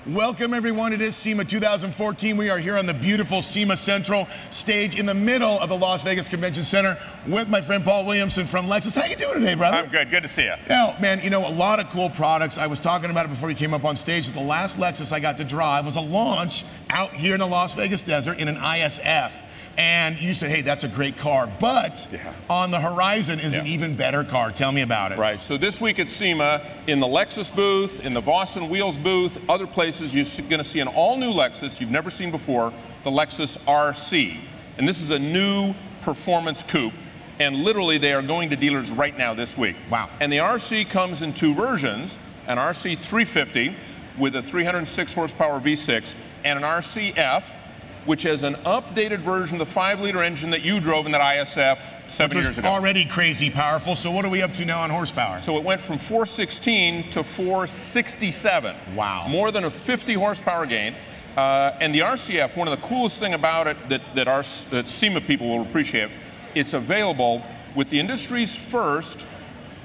Welcome everyone, it is SEMA 2014. We are here on the beautiful SEMA Central stage in the middle of the Las Vegas Convention Center with my friend Paul Williamsen from Lexus. How you doing today, brother? I'm good to see you. Now, man, you know, a lot of cool products. I was talking about it before you came up on stage. The last Lexus I got to drive was a launch out here in the Las Vegas desert in an ISF. And you said, hey, that's a great car, but on the horizon is an even better car. Tell me about it. Right, so this week at SEMA, in the Lexus booth, in the Boston Wheels booth, other places, you're going to see an all-new Lexus you've never seen before, the Lexus RC. And this is a new performance coupe, and literally they are going to dealers right now this week. Wow. And the RC comes in two versions, an RC 350 with a 306 horsepower V6, and an RCF, which has an updated version of the 5-liter engine that you drove in that ISF 7 years ago. Already crazy powerful. So what are we up to now on horsepower? So it went from 416 to 467. Wow. More than a 50 horsepower gain. And the RCF, one of the coolest thing about it that SEMA people will appreciate, it's available with the industry's first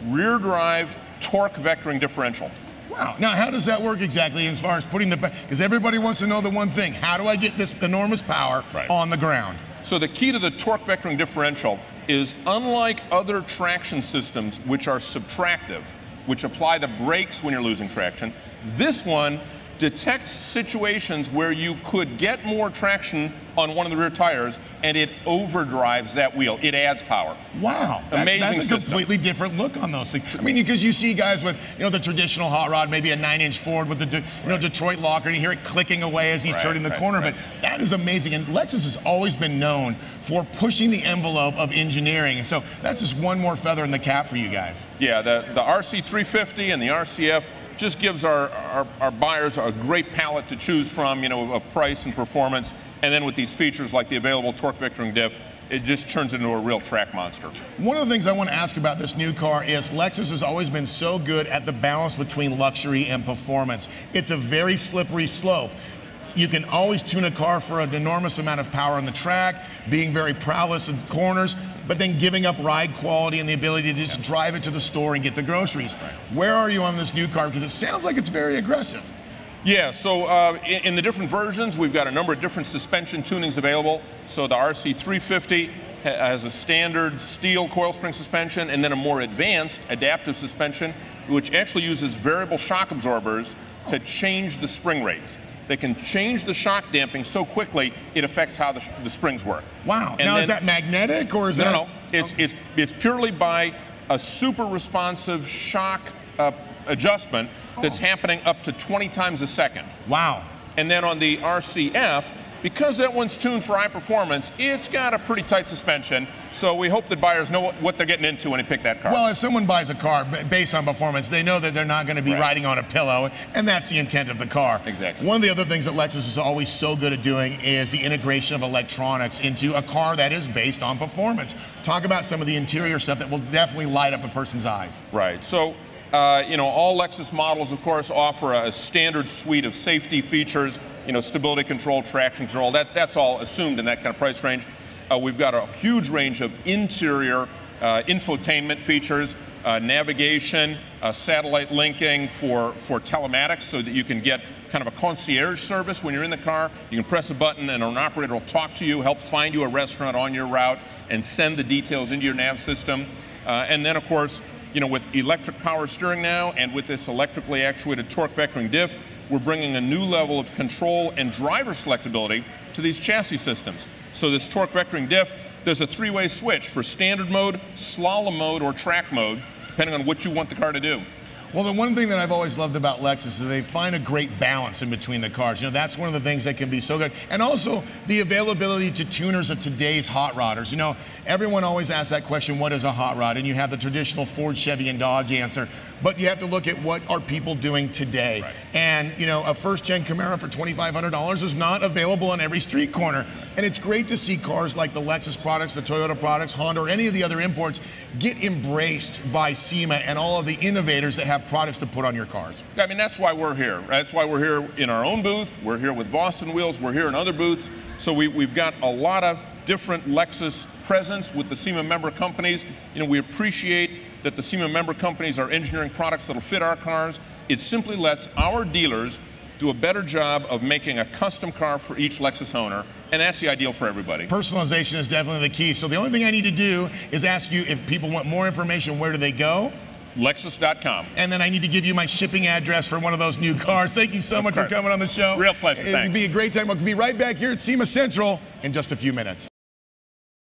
rear drive torque vectoring differential. Wow. Now, how does that work exactly as far as putting the, because everybody wants to know the one thing, how do I get this enormous power on the ground? So the key to the torque vectoring differential is, unlike other traction systems which are subtractive, which apply the brakes when you're losing traction, this one detects situations where you could get more traction on one of the rear tires, and it overdrives that wheel. It adds power. Wow, amazing that's a system. Completely different look on those things. I mean, because you see guys with, you know, the traditional hot rod, maybe a 9-inch Ford with the Detroit locker, and you hear it clicking away as he's turning the corner. But that is amazing, and Lexus has always been known for pushing the envelope of engineering, and so that's just one more feather in the cap for you guys. Yeah, the RC 350 and the RCF just gives our buyers a great palette to choose from, you know, of price and performance, and then with these features like the available torque vectoring diff, it just turns into a real track monster. One of the things I want to ask about this new car is Lexus has always been so good at the balance between luxury and performance. It's a very slippery slope. You can always tune a car for an enormous amount of power on the track, being very prowess in corners, but then giving up ride quality and the ability to just drive it to the store and get the groceries. Where are you on this new car? Because it sounds like it's very aggressive. Yeah, so in the different versions, we've got a number of different suspension tunings available. So the RC 350 has a standard steel coil spring suspension, and then a more advanced adaptive suspension, which actually uses variable shock absorbers to change the spring rates. They can change the shock damping so quickly it affects how the springs work. Wow. And now, is that magnetic or is that? No. It's purely by a super responsive shock adjustment that's happening up to 20 times a second. Wow. And then on the RCF, because that one's tuned for high performance, it's got a pretty tight suspension, so we hope that buyers know what they're getting into when they pick that car. Well, if someone buys a car based on performance, they know that they're not going to be riding on a pillow, and that's the intent of the car. Exactly. One of the other things that Lexus is always so good at doing is the integration of electronics into a car that is based on performance. Talk about some of the interior stuff that will definitely light up a person's eyes. Right. So, you know, all Lexus models, of course, offer a standard suite of safety features, you know, stability control, traction control. That's all assumed in that kind of price range. We've got a huge range of interior infotainment features, navigation, satellite linking for telematics, so that you can get kind of a concierge service when you're in the car. You can press a button and an operator will talk to you, help find you a restaurant on your route, and send the details into your nav system. And then, of course, you know, with electric power steering now, and with this electrically actuated torque vectoring diff, we're bringing a new level of control and driver selectability to these chassis systems. So this torque vectoring diff, there's a 3-way switch for standard mode, slalom mode, or track mode, depending on what you want the car to do. Well, the one thing that I've always loved about Lexus is they find a great balance in between the cars. You know, that's one of the things that can be so good. And also the availability to tuners of today's hot rodders. You know, everyone always asks that question, what is a hot rod? And you have the traditional Ford, Chevy, and Dodge answer. But you have to look at what are people doing today. And, you know, a first-gen Camaro for $2,500 is not available on every street corner. And it's great to see cars like the Lexus products, the Toyota products, Honda, or any of the other imports get embraced by SEMA and all of the innovators that have products to put on your cars. I mean, that's why we're here. That's why we're here in our own booth. We're here with Boston Wheels. We're here in other booths. So we've got a lot of different Lexus presence with the SEMA member companies. You know, we appreciate that the SEMA member companies are engineering products that'll fit our cars. It simply lets our dealers do a better job of making a custom car for each Lexus owner, and that's the ideal for everybody. Personalization is definitely the key. So the only thing I need to do is ask you, if people want more information, where do they go? Lexus.com. And then I need to give you my shipping address for one of those new cars. Thank you so much for coming on the show. Real pleasure, thanks. It'll be a great time. We'll be right back here at SEMA Central in just a few minutes.